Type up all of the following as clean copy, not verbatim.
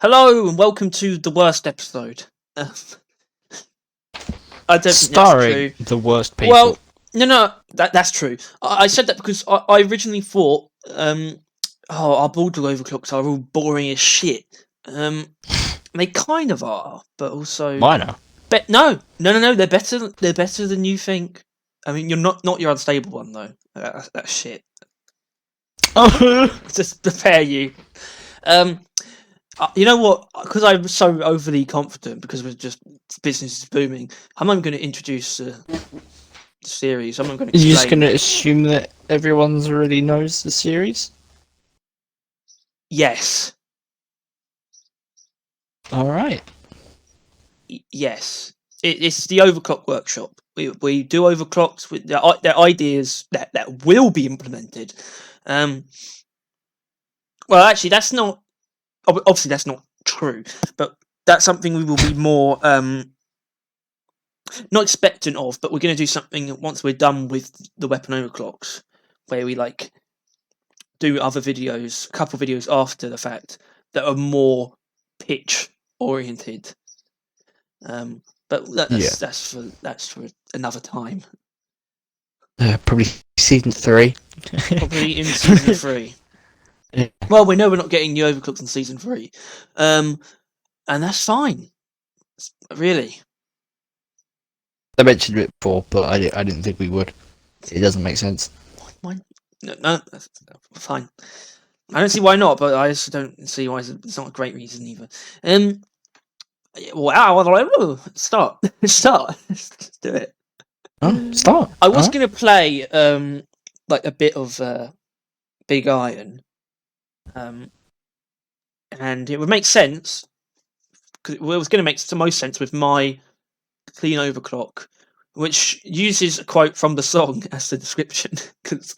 Hello and welcome to the worst episode. I don't think that's Starring true. the worst people. Well, no, that's true. I said that because I originally thought, our Bulldog Overclocks are all boring as shit. They kind of are, but also Minor. no, they're better. They're better than you think. I mean, you're not your unstable one though. That's shit. Just prepare you. You know what? Because I'm so overly confident, because we're just business is booming. I'm not going to introduce the series. I'm not going to. You're just going to assume that everyone already knows the series? Yes. All right. Yes. It's the Overclock Workshop. We do overclocks with their ideas that will be implemented. Well, actually, that's not. Obviously, that's not true, but that's something we will be more not expectant of. But we're going to do something once we're done with the weapon overclocks, where we do other videos, a couple videos after the fact that are more pitch oriented. But that's for another time. Probably season 3. Probably in season 3. Yeah. Well, we know we're not getting new overclocks in season 3, and that's fine. Really. I mentioned it before, but I didn't think we would. It doesn't make sense. Why? No, that's fine. I don't see why not, but I just don't see why it's not a great reason either. Wow, start. Let's do it. Oh, start. I was going to play like a bit of Big Iron, and it would make sense because it was going to make the most sense with my clean overclock, which uses a quote from the song as the description, because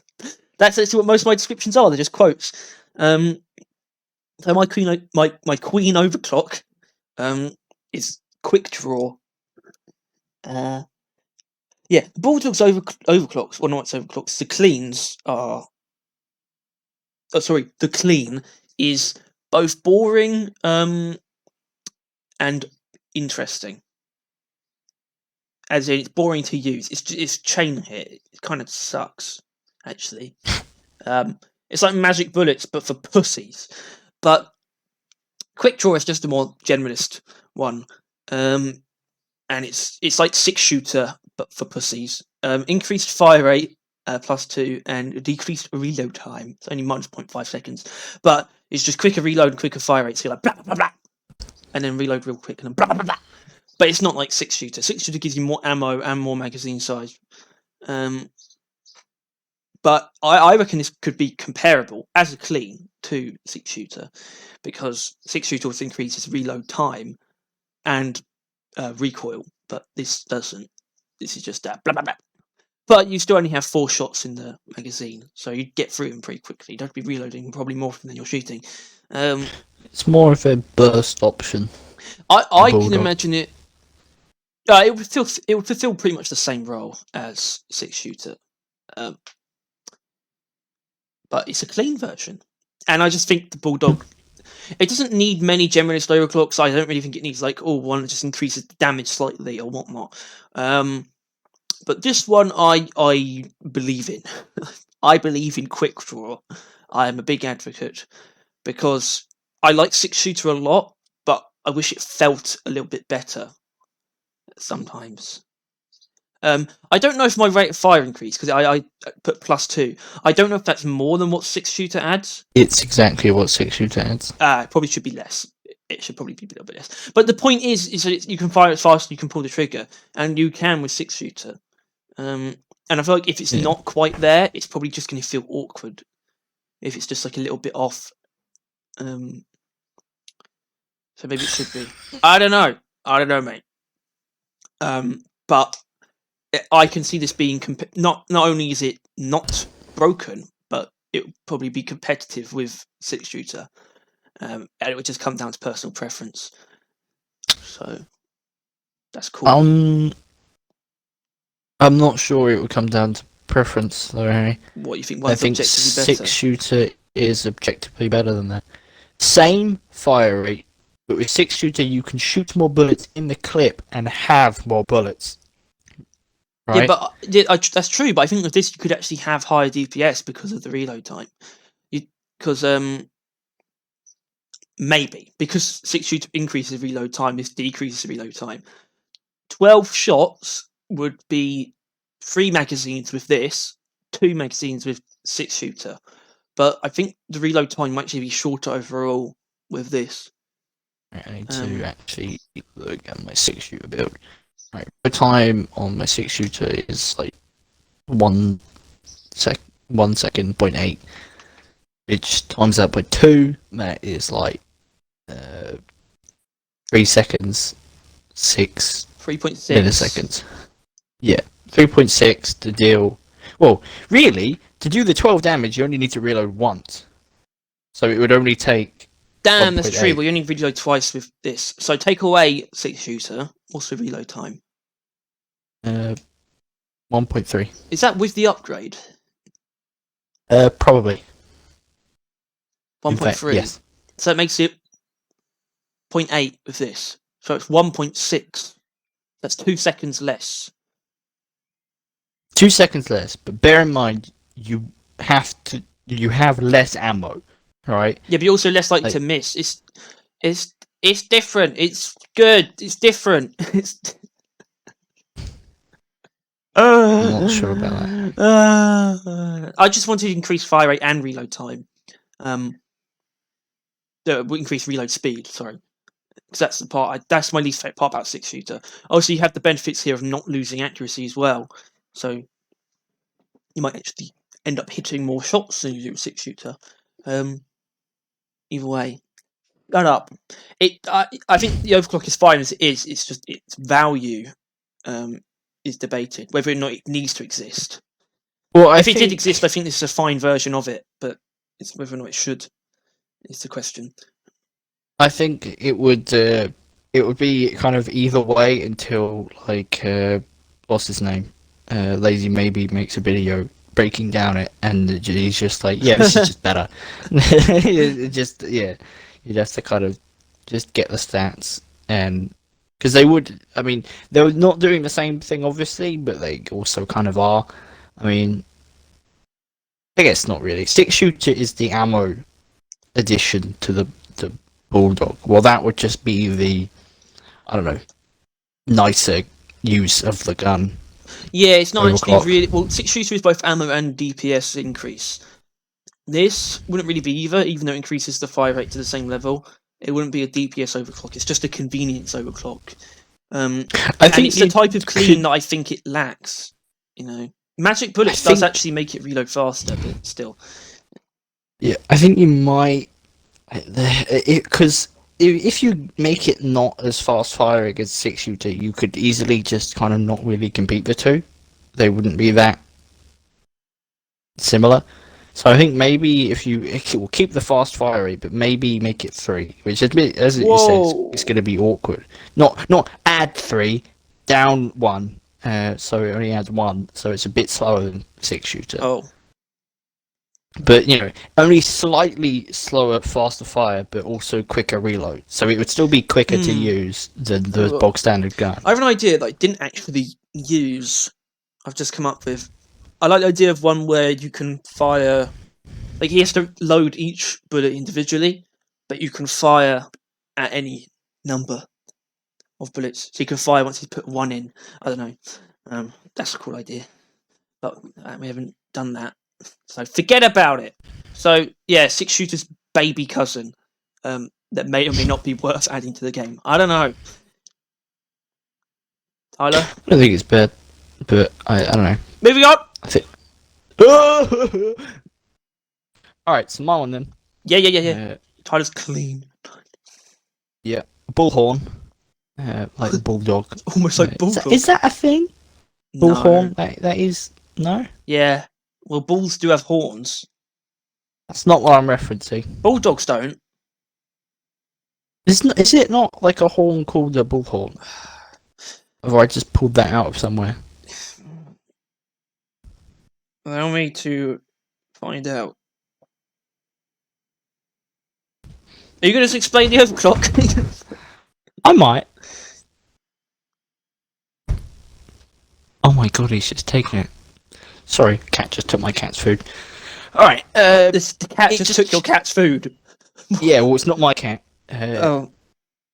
that's actually what most of my descriptions are. They're just quotes. So my queen overclock is quick draw. Yeah, the Bulldog's overclocks, or not overclocks, the cleans are. Oh, sorry, the clean is both boring and interesting. As in, it's boring to use. It's chain hit. It kind of sucks, actually. It's like magic bullets, but for pussies. But quick draw is just a more generalist one, and it's like 6-shooter, but for pussies. Increased fire rate +2, and decreased reload time. It's only -0.5 seconds, but it's just quicker reload and quicker fire rate. So you're like blah blah blah, and then reload real quick, and then blah blah blah. But it's not like 6-shooter. 6-shooter gives you more ammo and more magazine size. But I reckon this could be comparable as a clean to 6-shooter, because 6-shooter also increases reload time and recoil, but this doesn't. This is just that blah blah blah. But you still only have 4 shots in the magazine, so you get through them pretty quickly. You don't have to be reloading probably more often than you're shooting. It's more of a burst option. I can imagine it. It would fulfill pretty much the same role as 6-shooter, but it's a clean version. And I just think the Bulldog, it doesn't need many generalist overclocks. I don't really think it needs one that just increases the damage slightly or whatnot. But this one I believe in. I believe in quick draw. I am a big advocate because I like 6-shooter a lot, but I wish it felt a little bit better sometimes. I don't know if my rate of fire increased because I put +2. I don't know if that's more than what 6-shooter adds. It's exactly what 6-shooter adds. It probably should be less. It should probably be a little bit less. But the point is that you can fire as fast as you can pull the trigger, and you can with 6-shooter. And I feel like if it's not quite there, it's probably just going to feel awkward. If it's just like a little bit off. So maybe it should be. I don't know, mate. But I can see this being not only is it not broken, but it would probably be competitive with 6-shooter, and it would just come down to personal preference. So that's cool. I'm not sure it would come down to preference, though, Harry. What you think? I think 6-shooter is objectively better than that. Same fire rate, But with 6-shooter, you can shoot more bullets in the clip and have more bullets. Right? Yeah, but that's true. But I think with this, you could actually have higher DPS because of the reload time. Because maybe because 6-shooter increases reload time, this decreases reload time. 12 shots would be 3 magazines with this, 2 magazines with 6-shooter. But I think the reload time might actually be shorter overall with this. I need to actually look at my 6-shooter build. Right, the time on my 6-shooter is like 1 second, 0.8, which times that by 2, that is like 3 seconds, 6 3.6 milliseconds. Yeah, 3.6 to deal. Well, really, to do the 12 damage, you only need to reload once. So it would only take. Damn, that's 1.8. true. We only reload twice with this. So take away 6-shooter, also reload time. 1.3. Is that with the upgrade? Probably. 1.3. Yes. So it makes it 0.8 with this. So it's 1.6. That's 2 seconds less. 2 seconds less, but bear in mind you have less ammo, right? Yeah, but you're also less likely to miss. It's different. It's good. It's different. I'm not sure about that. I just wanted to increase fire rate and reload time. Increase reload speed. Sorry, because that's the part. That's my least favorite part about 6-shooter. Obviously, you have the benefits here of not losing accuracy as well. So you might actually end up hitting more shots than you do with 6-shooter. Either way, shut up. I think the overclock is fine as it is. It's just its value is debated whether or not it needs to exist. Well, If it did exist, I think this is a fine version of it, but it's whether or not it should is the question. I think it would be kind of either way until like what's his name? Lazy Maybe makes a video breaking down it, and he's just like, yeah, this is just better. You'd have to kind of just get the stats, and because they're not doing the same thing obviously, but they also kind of are. I mean, I guess not really. 6-shooter is the ammo addition to the Bulldog. Well, that would just be the, I don't know, nicer use of the gun. Yeah, it's not Overclock. actually really. Well, 6-shooter is both ammo and DPS increase. This wouldn't really be either, even though it increases the fire rate to the same level. It wouldn't be a DPS overclock. It's just a convenience overclock. And it's the type of clean that I think it lacks. You know, magic bullets does actually make it reload faster, but still. Yeah, I think you might, because if you make it not as fast firing as 6-shooter, you could easily just kind of not really compete the two. They wouldn't be that similar. So I think maybe if you will keep the fast fire rate, but maybe make it 3, which as you said, it's going to be awkward. Not add 3, down 1. So it only adds 1, so it's a bit slower than 6-shooter. Oh. But, you know, only slightly slower, faster fire, but also quicker reload. So it would still be quicker to use than the bog standard gun. I have an idea that I didn't actually use. I've just come up with. I like the idea of one where you can fire. Like, he has to load each bullet individually, but you can fire at any number of bullets. So you can fire once he's put 1 in. I don't know. That's a cool idea. But we haven't done that. So forget about it. So yeah, 6-shooter's baby cousin that may or may not be worth adding to the game. I don't know. Tyler? I don't think it's bad, but I don't know. Moving on! I think... Alright, so my one then. Yeah. Tyler's clean. Yeah, bullhorn. Like the bulldog. Almost like bulldog. Is that a thing? Bullhorn? No. That is... No? Yeah. Well, bulls do have horns. That's not what I'm referencing. Bulldogs don't. Is it not like a horn called a bullhorn? Or I just pulled that out of somewhere. Allow me to find out. Are you going to explain the overclock? I might. Oh my god, he's just taking it. Sorry, cat just took my cat's food. Alright, The cat just took your cat's food. yeah, well, it's not my cat. Oh,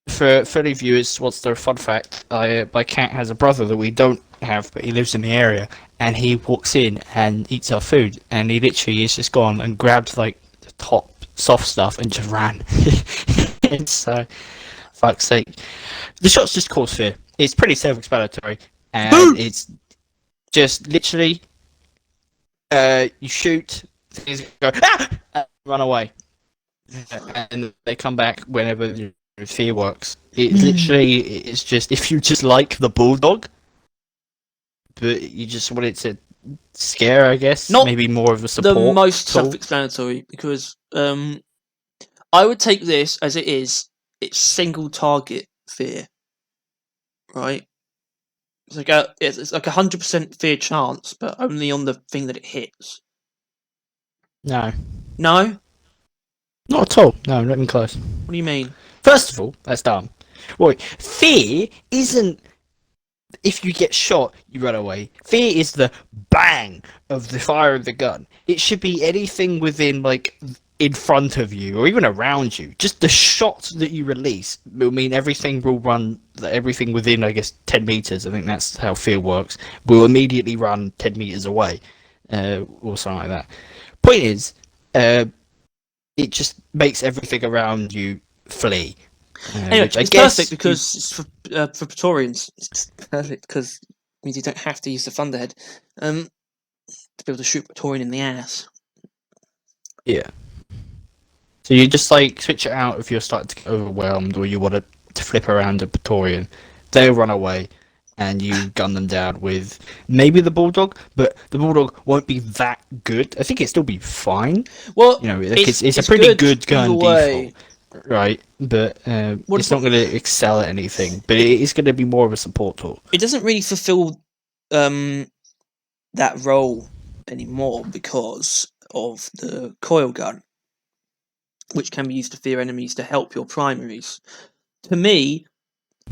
For fellow viewers, what's the fun fact? My cat has a brother that we don't have, but he lives in the area, and he walks in and eats our food, and he literally has just gone and grabbed like the top soft stuff and just ran. And so, fuck's sake, the shots just cause fear. It's pretty self-explanatory, and it's just literally, you shoot, things go, and run away, and they come back whenever the fear works. It literally is just if you just like the bulldog, but you just want it to scare, I guess. Not maybe more of a support. the most tool. self-explanatory because I would take this as it is. It's single target fear, right? It's like it's like 100% fear chance, but only on the thing that it hits. No, No, not at all. No, not even close. what do you mean? First of all, that's dumb. Wait, fear isn't if you get shot, you run away. Fear is the bang of the fire of the gun. It should be anything within, like, in front of you or even around you. Just the shot that you release will mean everything will run, everything within, I guess, 10 meters. I think that's how fear works. Will immediately run 10 meters away, or something like that. Point is, it just makes everything around you flee. Anyway, Which I it's guess perfect because it's for Praetorians. It's perfect because it means you don't have to use the Thunderhead to be able to shoot Praetorian in the ass. Yeah. So you just like switch it out if you're starting to get overwhelmed or you want to flip around a Praetorian. They'll run away and you gun them down with maybe the Bulldog, but the Bulldog won't be that good. I think it'd still be fine. Well, You know, it's a pretty good gun either way. default, right? But What it's not going to excel at anything. But it is going to be more of a support tool. It doesn't really fulfill that role anymore because of the coil gun, which can be used to fear enemies to help your primaries. To me,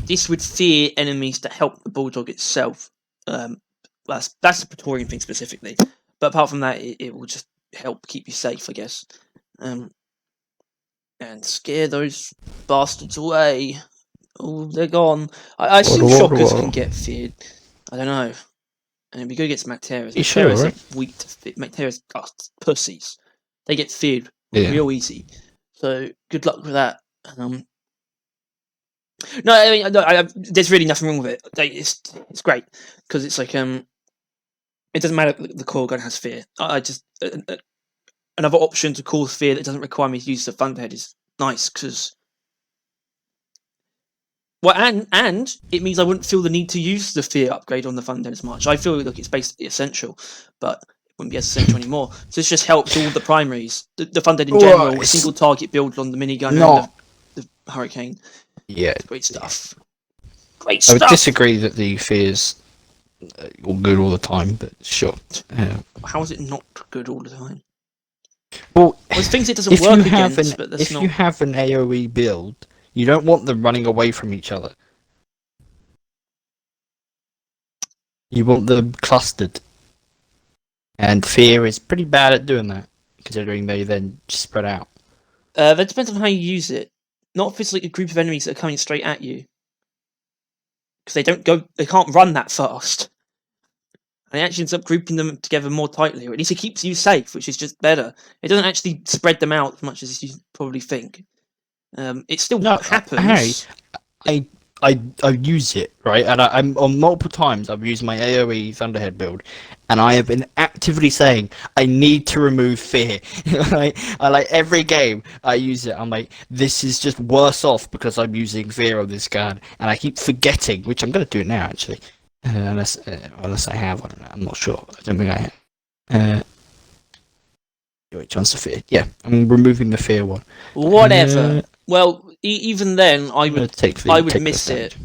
this would fear enemies to help the Bulldog itself. That's the Praetorian thing specifically. But apart from that, it will just help keep you safe, I guess. And scare those bastards away. Oh, they're gone. I assume shockers can get feared. I don't know. And it'd be good against Macteras. Macteras are weak to fear. Macteras are pussies. They get feared real easy. So good luck with that. No, I mean, there's really nothing wrong with it. It's great because it's like it doesn't matter. The coil gun has fear. I just another option to cause fear that doesn't require me to use the Thunderhead is nice because. Well, and it means I wouldn't feel the need to use the fear upgrade on the Thunderhead as much. I feel like it's basically essential, but it wouldn't be as essential anymore. So this just helps all the primaries. The Thunderhead in general, a single target build on the minigun and the Hurricane. Yeah, it's great stuff. Great stuff. I would disagree that the fear's all good all the time, but sure. How is it not good all the time? Well, there's things it doesn't work against, but that's if you have an AoE build, you don't want them running away from each other. You want them clustered. And fear is pretty bad at doing that, considering they then spread out. That depends on how you use it. Not if it's like a group of enemies that are coming straight at you. Because they can't run that fast. And it actually ends up grouping them together more tightly, or at least it keeps you safe, which is just better. It doesn't actually spread them out as much as you probably think. It still happens. I use it, right? And I'm on multiple times I've used my AoE Thunderhead build, and I have been actively saying I need to remove fear. I like every game I use it. I'm like, this is just worse off because I'm using fear on this gun, and I keep forgetting, which I'm gonna do it now actually, unless I have. I don't know. I'm not sure. I don't think I have. Which one's the fear? Yeah, I'm removing the fear one. Whatever. Well, even then, I would miss it.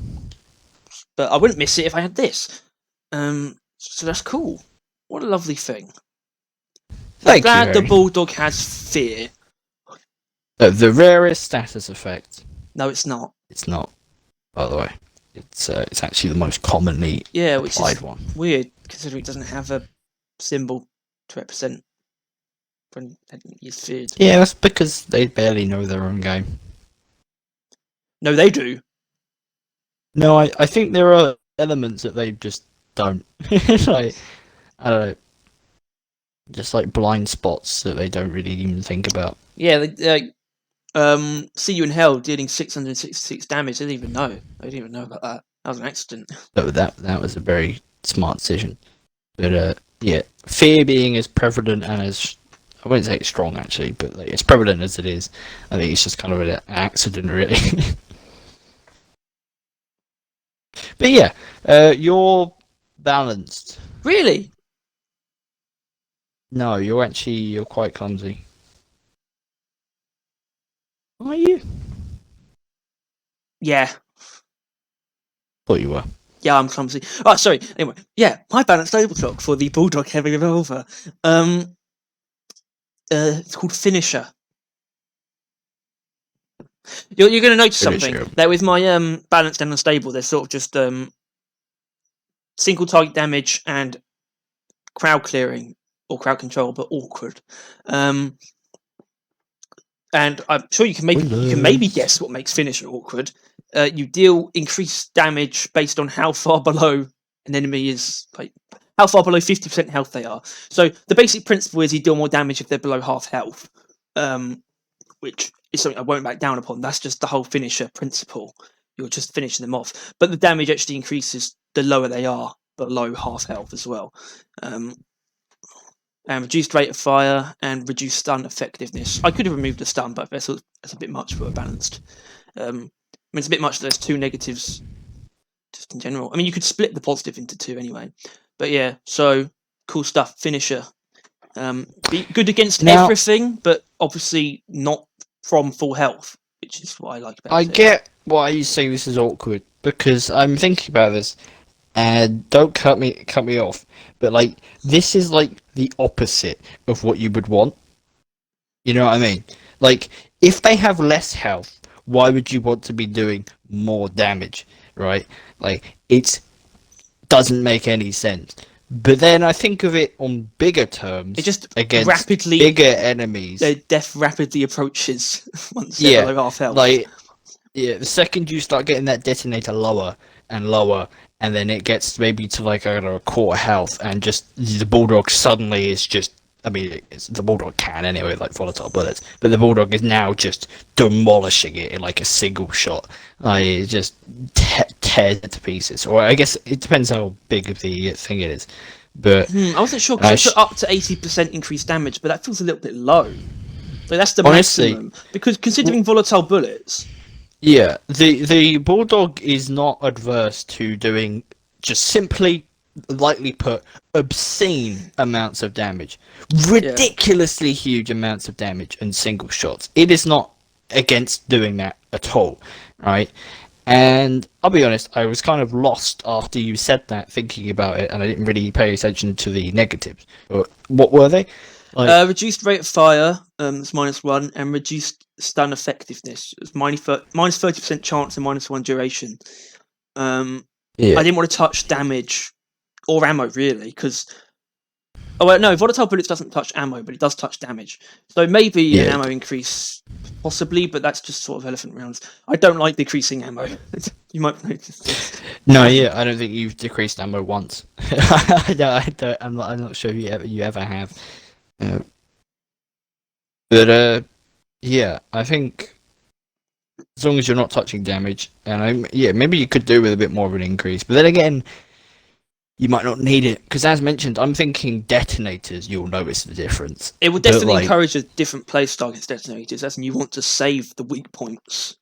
But I wouldn't miss it if I had this. So that's cool. What a lovely thing. I'm glad the Bulldog has fear. The rarest status effect. No, it's not. It's not. by the way. It's actually the most commonly which applied is one. weird considering it doesn't have a symbol to represent when it's feared. Yeah, that's because they barely know their own game. No, they do. No, I think there are elements that they just don't. Like, I don't know, just like blind spots that they don't really even think about. Yeah, see you in hell dealing 666 damage. They didn't even know. They didn't even know about that. That was an accident. So that was a very smart decision. But yeah, fear being as prevalent and as I wouldn't say it's strong actually, but like, as prevalent as it is, I think it's just kind of an accident, really. But yeah, you're balanced. Really? No, you're quite clumsy. Are you? Yeah. Thought you were. Yeah, I'm clumsy. Oh, sorry. Anyway, yeah, my balanced overclock for the Bulldog Heavy Revolver. It's called Finisher. You're going to notice something Finisher. that with my balanced and unstable, they're sort of just single target damage and crowd clearing or crowd control, but awkward. And I'm sure you can maybe guess what makes Finisher awkward. You deal increased damage based on how far below an enemy is, like how far below 50% health they are. So the basic principle is you deal more damage if they're below half health, which is something I won't back down upon. That's just the whole Finisher principle. You're just finishing them off, but the damage actually increases the lower they are below half health as well. And reduced rate of fire and reduced stun effectiveness. I could have removed the stun, but that's a bit much for a balanced. I mean, it's a bit much that there's two negatives just in general. I mean, you could split the positive into two anyway. But yeah, so cool stuff. Finisher. Be good against everything, but obviously not from full health, which is what I like about it. I get why you say this is awkward, because I'm thinking about this, and don't cut me off, but like this is like the opposite of what you would want. You know what I mean? Like if they have less health, why would you want to be doing more damage, right? Like it doesn't make any sense. But then I think of it on bigger terms. It just against rapidly bigger enemies. Their death rapidly approaches once they're below half health. Like yeah, the second you start getting that detonator lower and lower, and then it gets maybe to like I don't know, a quarter health, and just the Bulldog suddenly is just. I mean, the Bulldog can anyway, like volatile bullets, but the Bulldog is now just demolishing it in like a single shot. Like it just tears it to pieces. Or I guess it depends how big of the thing it is. But I wasn't sure because it put up to 80% increased damage, but that feels a little bit low. Like that's the maximum, because considering volatile bullets. Yeah, the Bulldog is not adverse to doing just simply, lightly put, obscene amounts of damage, ridiculously huge amounts of damage in single shots. It is not against doing that at all, right? And I'll be honest, I was kind of lost after you said that, thinking about it, and I didn't really pay attention to the negatives. But what were they? Like, reduced rate of fire, it's -1, and reduced stun effectiveness. It's minus 30% chance and -1 duration. I didn't want to touch damage or ammo really, because volatile bullets doesn't touch ammo, but it does touch damage. So maybe an ammo increase, possibly, but that's just sort of elephant rounds. I don't like decreasing ammo. You might notice this. No, yeah, I don't think you've decreased ammo once. I'm not sure you ever have. But yeah, I think as long as you're not touching damage, and maybe you could do with a bit more of an increase. But then again, you might not need it, because as mentioned, I'm thinking detonators. You'll notice the difference. It would definitely encourage a different playstyle against detonators, as in you want to save the weak points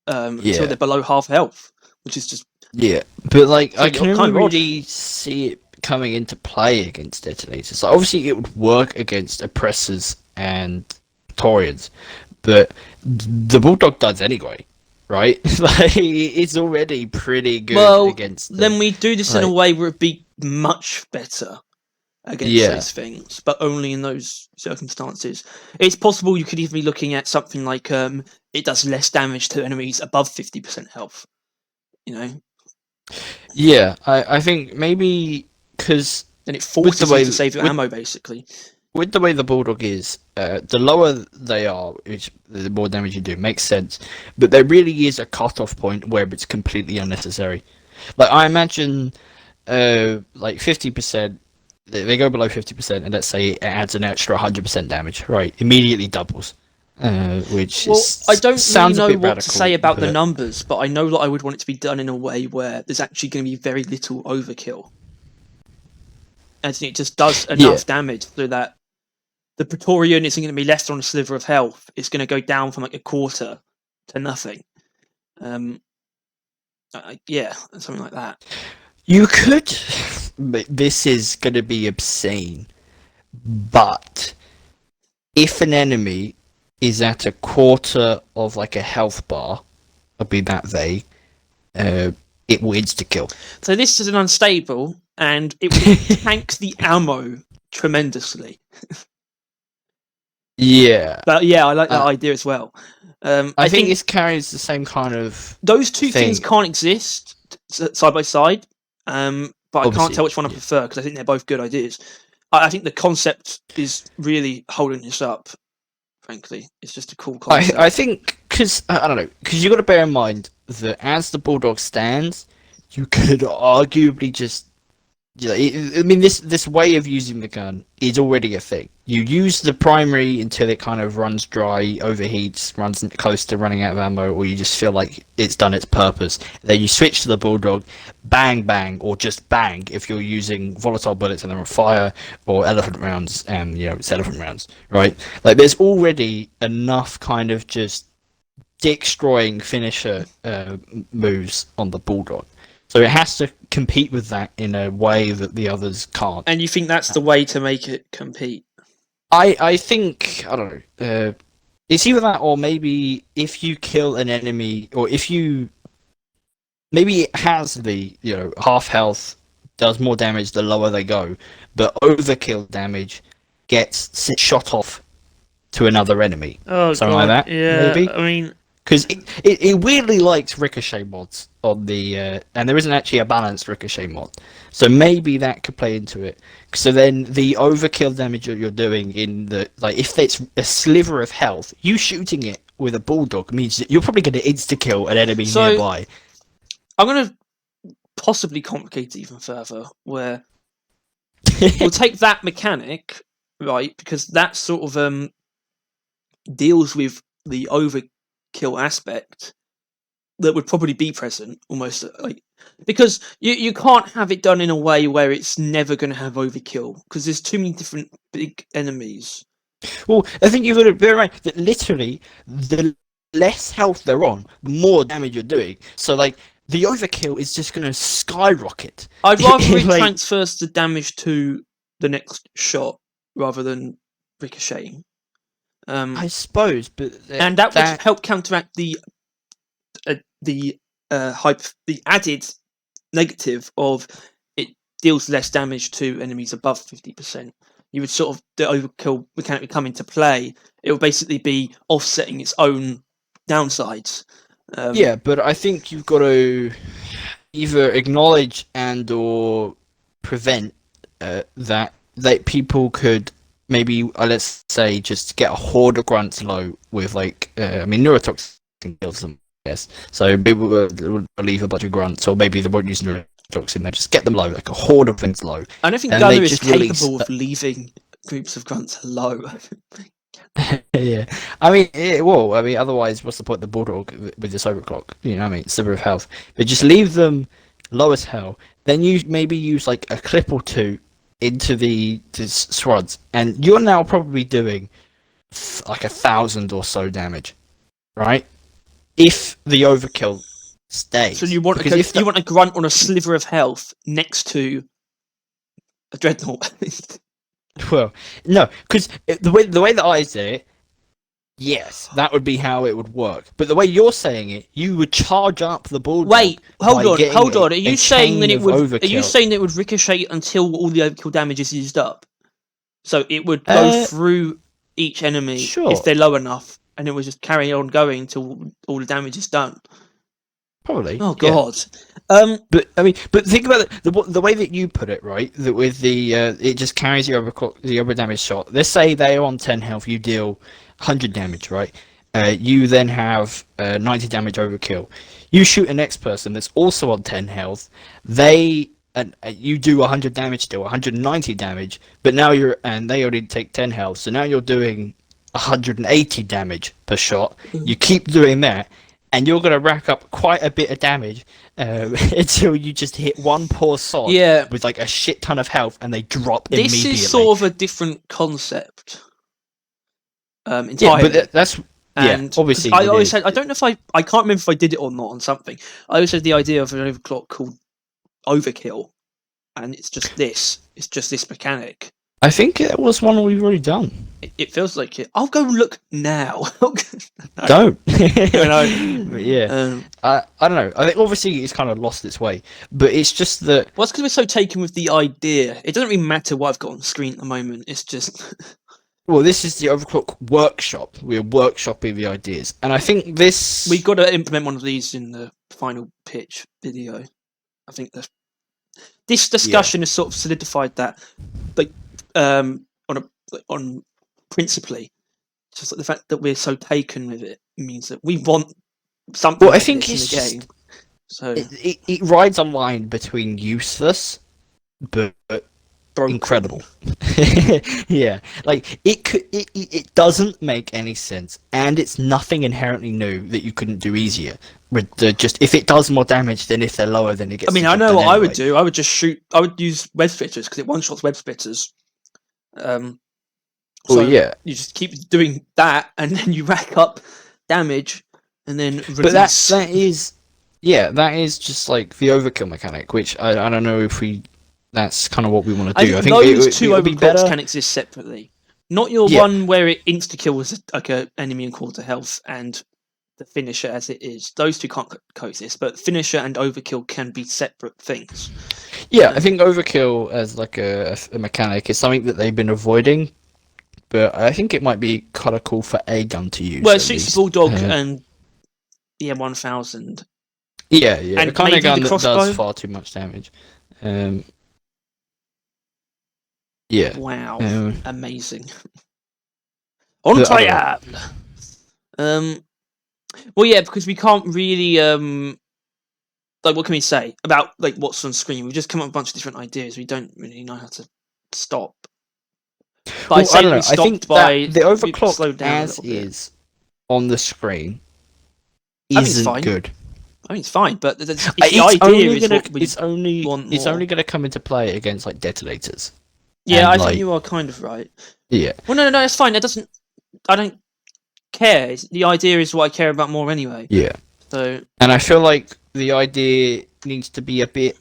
until they're below half health, which is just But like I can only really see it coming into play against detonators. So obviously, it would work against oppressors and Torians, but the Bulldog does anyway. Right? Like, it's already pretty good against them. Then we do this in a way where it'd be much better against those things, but only in those circumstances. It's possible you could even be looking at something like it does less damage to enemies above 50% health. You know, Yeah, I think maybe because then it with the forces way you to save your ammo, basically. with the way the Bulldog is, the lower they are, the more damage you do. Makes sense, but there really is a cutoff point where it's completely unnecessary. Like I imagine, like 50%, they go below 50%, and let's say it adds an extra 100% damage, right? Immediately doubles, which Well, I don't really sounds a know bit what radical, to say about the but numbers, but I know that I would want it to be done in a way where there's actually going to be very little overkill, and it just does yeah. enough damage so that the Praetorian isn't going to be left on a sliver of health. It's going to go down from like a quarter to nothing. Yeah, something like that. You could. This is going to be obscene, but if an enemy is at a quarter of like a health bar, I'll be that vague, it will insta kill. So this is an unstable, and it will tank the ammo tremendously. Yeah. But yeah, I like that idea as well. I think this carries the same kind of those two thing. things can't exist side by side. But I can't tell which one I prefer because I think they're both good ideas. I think the concept is really holding this up. Frankly, it's just a cool concept. I think because I don't know, because you got to bear in mind that as the Bulldog stands, you could arguably just. Yeah, I mean, this way of using the gun is already a thing. You use the primary until it kind of runs dry, overheats, runs close to running out of ammo, or you just feel like it's done its purpose. Then you switch to the Bulldog, bang, bang, or just bang if you're using volatile bullets and they're on fire, or elephant rounds, and it's elephant rounds, right? Like, there's already enough kind of just dick-destroying finisher moves on the Bulldog. So it has to compete with that in a way that the others can't. And you think that's the way to make it compete? I think, I don't know, it's either that or maybe if you kill an enemy, or if you, maybe it has the, half health, does more damage the lower they go, but overkill damage gets shot off to another enemy. Oh, something God. like that, Yeah, maybe? I mean, because it weirdly likes ricochet mods on the and there isn't actually a balanced ricochet mod, so maybe that could play into it. So then the overkill damage that you're doing in the, like, if it's a sliver of health, you shooting it with a Bulldog means that you're probably going to insta kill an enemy nearby. I'm going to possibly complicate it even further, where we'll take that mechanic, right, because that sort of deals with the overkill aspect that would probably be present, almost like, because you can't have it done in a way where it's never going to have overkill, because there's too many different big enemies. Well, I think you've got to bear in mind that literally the less health they're on, the more damage you're doing. So, like, the overkill is just going to skyrocket. I'd rather it transfers the damage to the next shot rather than ricocheting. I suppose, but and that would help counteract the added negative of it deals less damage to enemies above 50%. You would sort of, the overkill mechanic would come into play. It would basically be offsetting its own downsides. Yeah, but I think you've got to either acknowledge and or prevent that people could maybe, let's say, just get a horde of grunts low with, like, I mean, neurotoxin kills them, yes. So people would leave a bunch of grunts, or maybe they won't use neurotoxin, they just get them low, like a horde of things low. I don't think Gunner is capable of leaving groups of grunts low. Yeah, I mean, otherwise, what's the point of the Bulldog with this overclock? You know what I mean? Sliver of health. But just leave them low as hell. Then you maybe use like a clip or two into the swads, and you're now probably doing like 1,000 or so damage, right? If the overkill stays. So you want you want a grunt on a sliver of health next to a dreadnought. Well, no, because the way that I say it, yes, that would be how it would work. But the way you're saying it, you would charge up the Bulldog. Wait, hold on. Are you saying that it would? Overkill. Are you saying that it would ricochet until all the overkill damage is used up? So it would go through each enemy if they're low enough, and it would just carry on going until all the damage is done. probably. Oh Yeah. God. But I mean, but think about it, the way that you put it, right? That with the it just carries the over damage shot. Let's say they are on 10 health, you deal 100 damage, right? You then have 90 damage overkill. You shoot a next person that's also on 10 health. They and you do 100 damage still, 190 damage, but now they only take 10 health, so now you're doing 180 damage per shot. You keep doing that, and you're going to rack up quite a bit of damage until you just hit one poor sod with like a shit ton of health, and they drop immediately. This is sort of a different concept. Entirely. Yeah, but that's and obviously. I always said, I don't know if I can't remember if I did it or not on something. I always had the idea of an overclock called Overkill, and it's just this mechanic. I think it was one we've already done. It feels like it. I'll go look now. Don't. But yeah. I don't know. I think obviously it's kind of lost its way, but it's just that. Well, it's because we're so taken with the idea. It doesn't really matter what I've got on the screen at the moment. It's just. Well, this is the Overclock Workshop. We're workshopping the ideas, and I think this. We've got to implement one of these in the final pitch video. I think this discussion has sort of solidified that, like, on principally, just like the fact that we're so taken with it means that we want something. Well, I like think this it's in the game. So it rides a line between useless but broken. Incredible. Yeah, like it doesn't make any sense, and it's nothing inherently new that you couldn't do easier. With just if it does more damage than if they're lower, then it gets. I mean, I know what I would do. I would just shoot. I would use web splitters because it one shots web splitters. So yeah, you just keep doing that, and then you rack up damage, and then release. But that is just like the overkill mechanic, which I don't know if that's kind of what we want to do. I think those two overclocks can exist separately. Not your one where it insta kills like an enemy in quarter health and the finisher as it is. Those two can't coexist, but finisher and overkill can be separate things. Yeah, I think overkill as like a mechanic is something that they've been avoiding, but I think it might be kind of cool for a gun to use. Well, it suits the Bulldog and the M1000. Yeah, and the kind of gun that crossbow? does far too much damage. Yeah. Wow, amazing. Incroyable. Well, yeah, because we can't really like, what can we say about like what's on screen? We've just come up with a bunch of different ideas. We don't really know how to stop. But I'd say I don't know. we stopped I think by the overclock slowed down as is on the screen I think it's isn't fine. good. I mean, it's fine, but the It's idea is what we it's only going to come into play against like detonators. Yeah, and, I think you are kind of right. Yeah. Well, no, it's fine. I don't care. The idea is what I care about more anyway. Yeah. So. And I feel like the idea needs to be a bit.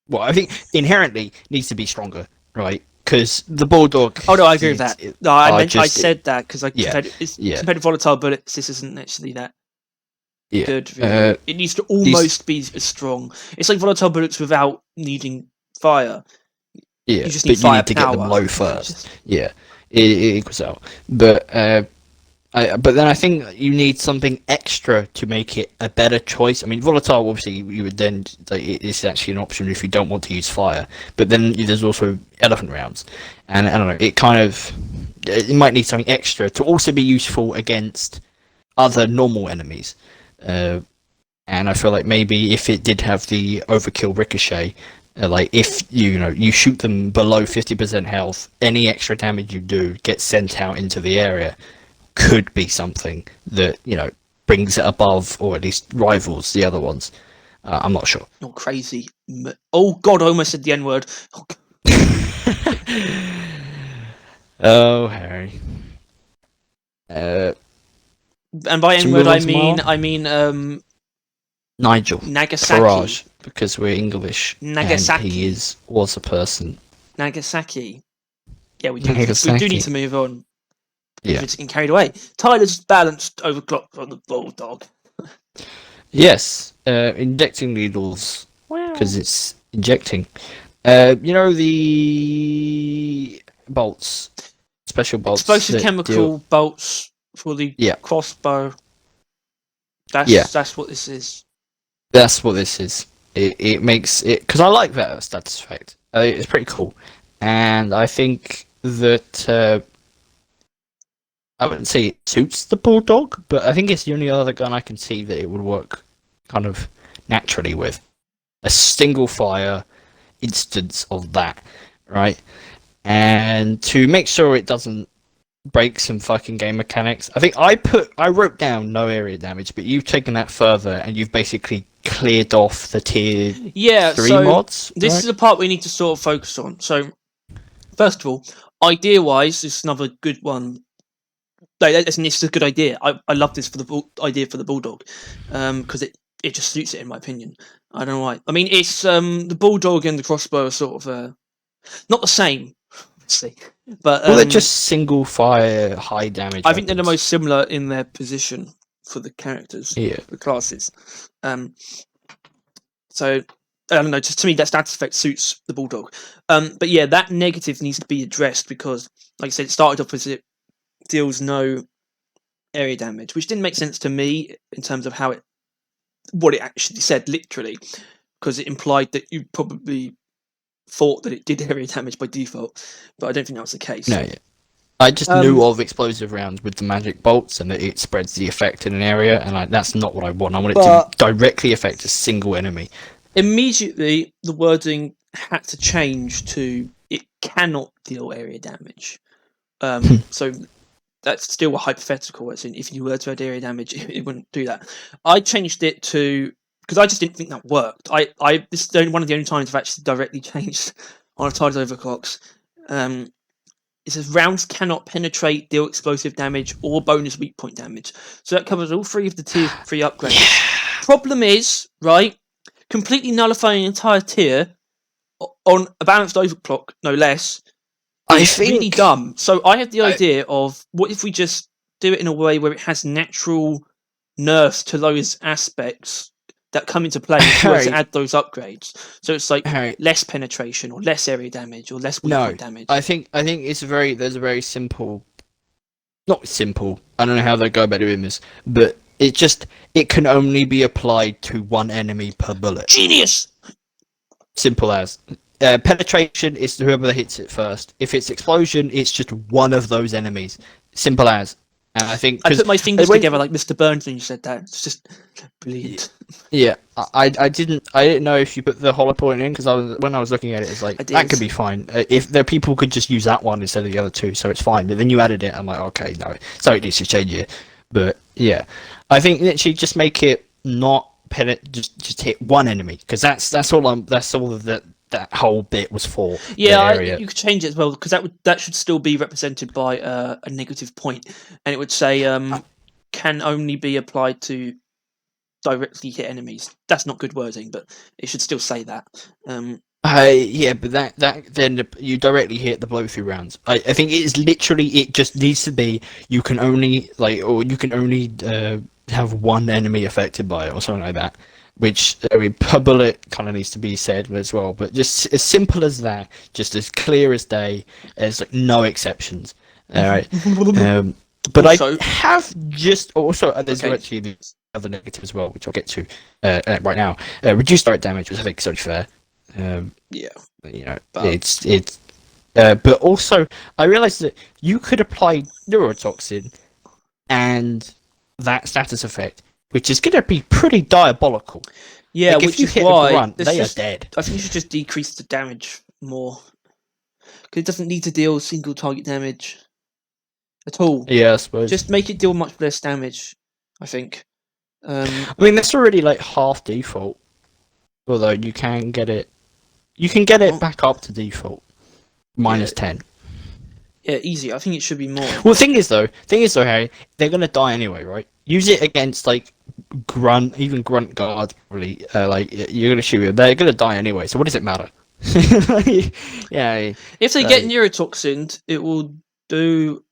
Well, I think inherently needs to be stronger, right? Because the Bulldog. Oh no, I agree with that. No, I said that because compared to volatile bullets, this isn't actually that good. Really. It needs to almost be as strong. It's like volatile bullets without needing fire. Yeah, you just need you need to get them low first. Yeah, it equals out. But then I think you need something extra to make it a better choice. I mean, volatile, obviously, you would then it's actually an option if you don't want to use fire. But then there's also elephant rounds, and I don't know. It might need something extra to also be useful against other normal enemies. And I feel like maybe if it did have the overkill ricochet. Like if you shoot them below 50% health, any extra damage you do gets sent out into the area. Could be something that brings it above or at least rivals the other ones. I'm not sure. You're crazy. Oh God, I almost said the N word. Oh, Harry. And by N word I mean Nigel. Nagasaki. Farage, because we're English. Nagasaki. And he was a person. Nagasaki. Yeah, we do need to move on. Yeah. It's getting carried away. Tyler's balanced overclock on the Bulldog. Yes. Injecting needles. Because it's injecting. The bolts. Special bolts. Explosive chemical bolts for the crossbow. That's what this is. That's what this is. It makes it because I like that status effect. It's pretty cool, and I think that I wouldn't say it suits the Bulldog, but I think it's the only other gun I can see that it would work kind of naturally with a single fire instance of that, right? And to make sure it doesn't break some fucking game mechanics, I think I wrote down no area damage, but you've taken that further and you've basically cleared off the tier 3 mods. This is the part we need to sort of focus on. So, first of all, idea-wise, this is another good one. This is a good idea. I love this for the idea for the Bulldog, because it just suits it in my opinion. I don't know why. I mean, it's the Bulldog and the crossbow are sort of not the same, obviously, but well, they're just single fire high damage. I think they're the most similar in their position for the characters, the classes. So I don't know. Just to me, that status effect suits the Bulldog. But yeah, that negative needs to be addressed because, like I said, it started off as it deals no area damage, which didn't make sense to me in terms of what it actually said, literally, because it implied that you probably thought that it did area damage by default, but I don't think that was the case. No, yeah. I just knew of explosive rounds with the magic bolts and that it spreads the effect in an area, and that's not what I want. I want it to directly affect a single enemy. Immediately, the wording had to change to it cannot deal area damage. So that's still a hypothetical. As in, if you were to add area damage, it wouldn't do that. I changed it to because I just didn't think that worked. This is one of the only times I've actually directly changed on a Tides Overclocks. It says rounds cannot penetrate, deal explosive damage, or bonus weak point damage. So that covers all three of the tier 3 upgrades. Yeah. Problem is, right, completely nullifying an entire tier on a balanced overclock, no less. It's really dumb. So I had the idea of what if we just do it in a way where it has natural nerfs to those aspects that come into play if you were to add those upgrades. So it's like less penetration or less area damage or less weak point damage. I think there's a very simple, not simple. I don't know how they go about doing this, but it can only be applied to one enemy per bullet. Genius. Simple as. Penetration is whoever hits it first. If it's explosion, it's just one of those enemies. Simple as. And I think I put my fingers together like Mr. Burns when you said that. It's just brilliant. Yeah, I didn't know if you put the hollow point in because when I was looking at it, it's like that could be fine. If the people could just use that one instead of the other two, so it's fine. But then you added it, I'm like, okay, no, so it needs to change it. But yeah, I think literally just make it not just hit one enemy because that's all of that whole bit was for. Yeah, you could change it as well because that should still be represented by a negative point, and it would say can only be applied to directly hit enemies. That's not good wording, but it should still say that. Yeah, but that then you directly hit the blow through rounds. I think it is literally it just needs to be you can only have one enemy affected by it or something like that. Which per bullet kind of needs to be said as well, but just as simple as that, just as clear as day, as like no exceptions. All right. But also, I have just also there's actually the other negative as well, which I'll get to right now. Reduced direct damage, which I think is only fair. Yeah. You know, it's but also I realised that you could apply neurotoxin and that status effect, which is going to be pretty diabolical. Yeah, like, which if you is hit why a grunt, they are dead. I think you should just decrease the damage more. Because it doesn't need to deal single target damage at all. Yeah, I suppose. Just make it deal much less damage, I think. I mean, that's already like half default. Although you can get it back up to default. Minus 10. Yeah, easy. I think it should be more. Well, thing is though, Harry, they're gonna die anyway, right? Use it against like grunt guards, probably. Like you're gonna shoot them, they're gonna die anyway. So what does it matter? Yeah. If they get neurotoxined, it will do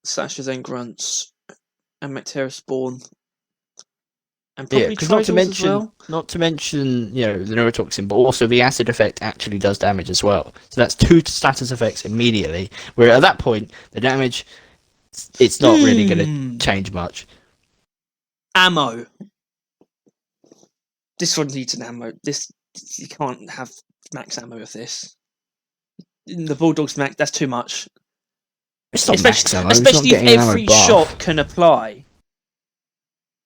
slashes and grunts and Mactera spawn. And probably not to mention, you know, the neurotoxin, but also the acid effect actually does damage as well. So that's 2 status effects immediately. Where at that point, the damage, it's not really going to change much. Ammo. This one needs an ammo. This you can't have max ammo with this. The Bulldog's max, that's too much. It's not max ammo. It's not Especially if getting an ammo every buff. shot can apply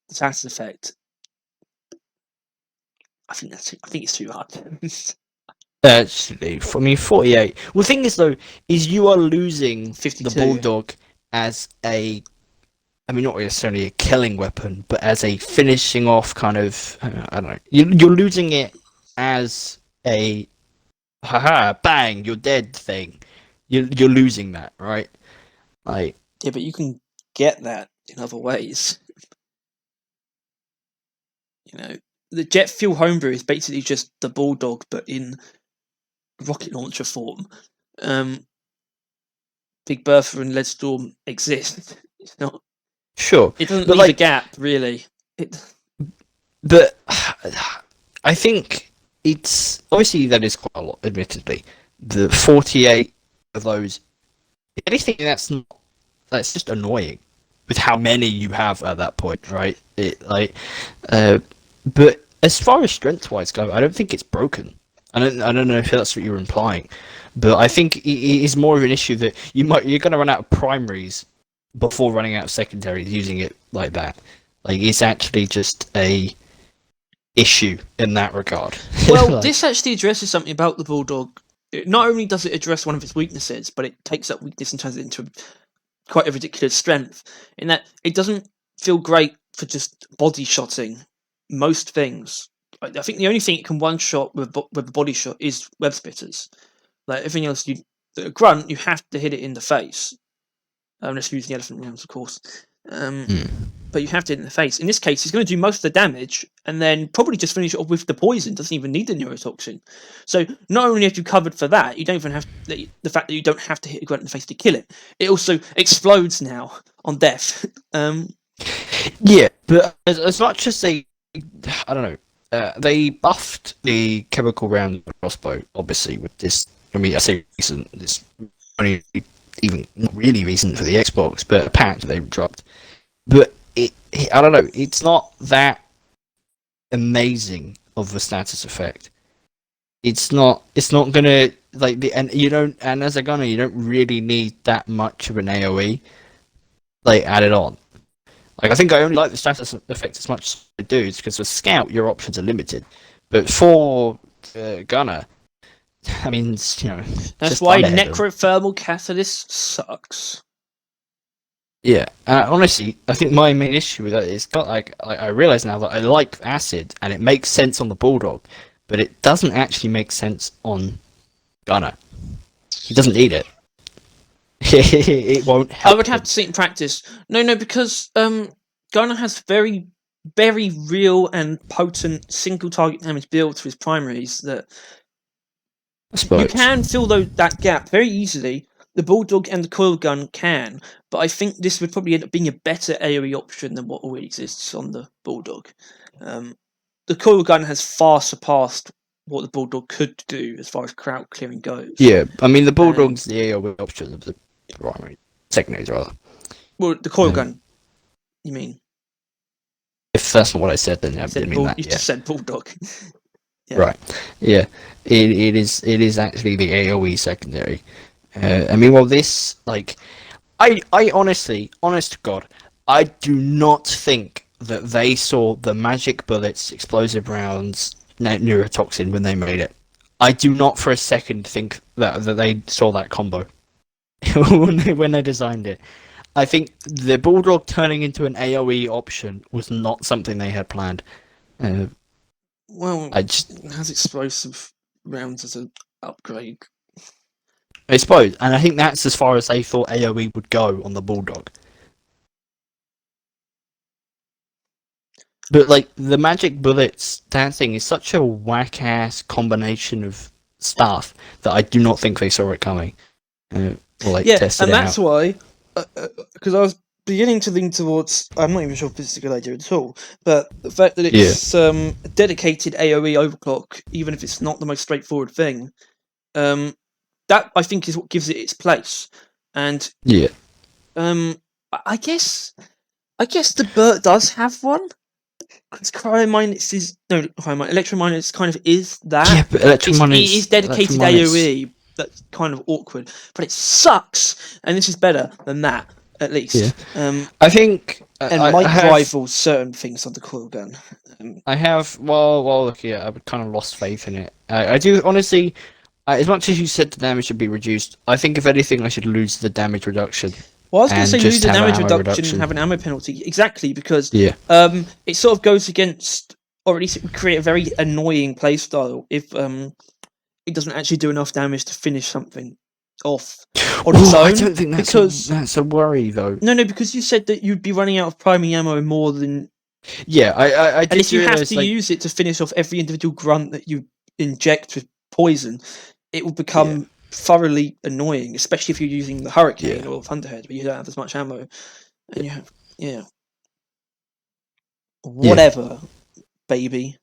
the status effect. I think it's too hard. Actually, I mean 48. Well, the thing is though, is you are losing 52. the Bulldog as a, I mean, not necessarily a killing weapon, but as a finishing off kind of, I don't know. You're losing it as a, haha, bang, you're dead thing. You're losing that, right? Like, Yeah, but you can get that in other ways. You know, the jet fuel homebrew is basically just the Bulldog, but in rocket launcher form. Big Bertha and Leadstorm exist. It's not. sure, It doesn't but leave a like, gap, really. but I think it's obviously that is quite a lot. Admittedly, the 48 of those, if anything, that's just annoying with how many you have at that point, right? But as far as strength-wise go, I don't think it's broken. I don't know if that's what you're implying, but I think it is more of an issue that you're going to run out of primaries before running out of secondaries using it like that. Like, it's actually just a issue in that regard. Well, Like, this actually addresses something about the Bulldog. Not only does it address one of its weaknesses, but it takes that weakness and turns it into quite a ridiculous strength. In that it doesn't feel great for just body shotting most things. I think the only thing it can one shot with a body shot is web spitters. Like everything else, a grunt, you have to hit it in the face. Unless you're using the elephant rounds, of course. But you have to hit it in the face. In this case, he's going to do most of the damage and then probably just finish it off with the poison. Doesn't even need the neurotoxin. So not only have you covered for that, you don't even have the fact that you don't have to hit a grunt in the face to kill it. It also explodes now on death. yeah, but as much as I don't know, they buffed the chemical round crossbow, obviously, with this. I mean, I say recent, this only even not really recent for the Xbox, but a patch they dropped. But I don't know, it's not that amazing of a status effect. It's not gonna like and as a gunner you don't really need that much of an AoE like added on. Like, I think I only like the status effect as much as I do, because with scout your options are limited, but for gunner, I mean, That's why necrothermal catalyst sucks. Yeah, honestly, I think my main issue with that is I realize now that I like acid and it makes sense on the Bulldog, but it doesn't actually make sense on gunner. He doesn't need it. It won't help. I would have to see it in practice. No, because Gunner has very, very real and potent single target damage build to his primaries that you can fill that gap very easily. The Bulldog and the coil gun can, but I think this would probably end up being a better AoE option than what already exists on the Bulldog. The coil gun has far surpassed what the Bulldog could do as far as crowd clearing goes. Yeah, I mean, the Bulldog's the AoE option of the primary, secondaries rather. Well, the coil gun, you mean? If that's not what I said, then I didn't mean that. You just said Bulldog. Yeah. Right. Yeah. It is actually the AoE secondary. I mean, well, this I honestly, honest to God, I do not think that they saw the magic bullets, explosive rounds, neurotoxin when they made it. I do not for a second think that they saw that combo when they designed it. I think the Bulldog turning into an AoE option was not something they had planned. Well, it has explosive rounds as an upgrade. I suppose, and I think that's as far as they thought AoE would go on the Bulldog. But the magic bullets, that thing is such a whack-ass combination of stuff that I do not think they saw it coming. Tested and that's why, because I was beginning to lean towards, I'm not even sure if this is a good idea at all, but the fact that it's a dedicated AoE overclock, even if it's not the most straightforward thing, that I think is what gives it its place. And I guess the Burt does have one. Because Cryominus is Electrominus kind of is that. Yeah, but It is dedicated AoE. That's kind of awkward, but it sucks. And this is better than that, at least. Yeah. I think and might rival certain things on the coil gun. I have. Well, look here. I've kind of lost faith in it. I do honestly. As much as you said the damage should be reduced, I think if anything, I should lose the damage reduction. Well, I was going to say lose the damage reduction and have an ammo penalty. Exactly, because it sort of goes against, or at least it would create a very annoying playstyle if it doesn't actually do enough damage to finish something off on its own. I don't think that's a worry, though. No, because you said that you'd be running out of priming ammo more than... Yeah, I unless you have to use it to finish off every individual grunt that you inject with poison, it will become thoroughly annoying, especially if you're using the Hurricane or Thunderhead, but you don't have as much ammo. And you have, whatever, baby.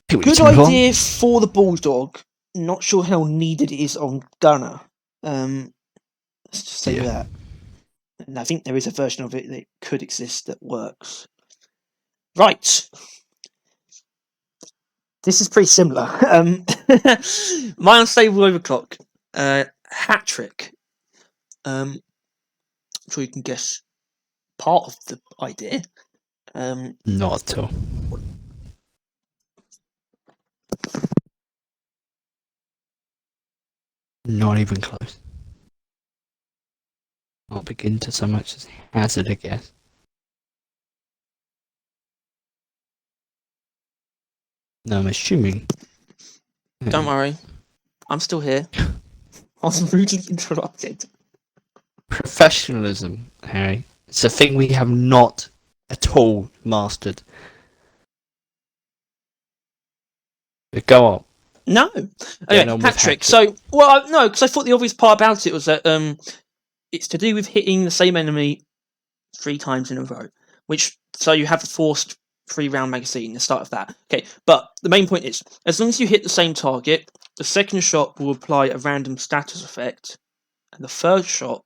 Good idea for the Bulldog. Not sure how needed it is on Gunner. Let's just say that. And I think there is a version of it that could exist that works. Right. This is pretty similar. My Unstable Overclock. Hat trick. I'm sure you can guess part of the idea. Not at all. Not even close. I'll begin to so much as hazard a guess. No, I'm assuming. Don't worry. I'm still here. I was rudely interrupted. Professionalism, Harry. It's a thing we have not at all mastered. But go on. No. Anyway, hat trick. So, no, because I thought the obvious part about it was that it's to do with hitting the same enemy 3 times in a row, so you have a forced 3-round magazine, the start of that. Okay, but the main point is, as long as you hit the same target, the second shot will apply a random status effect, and the third shot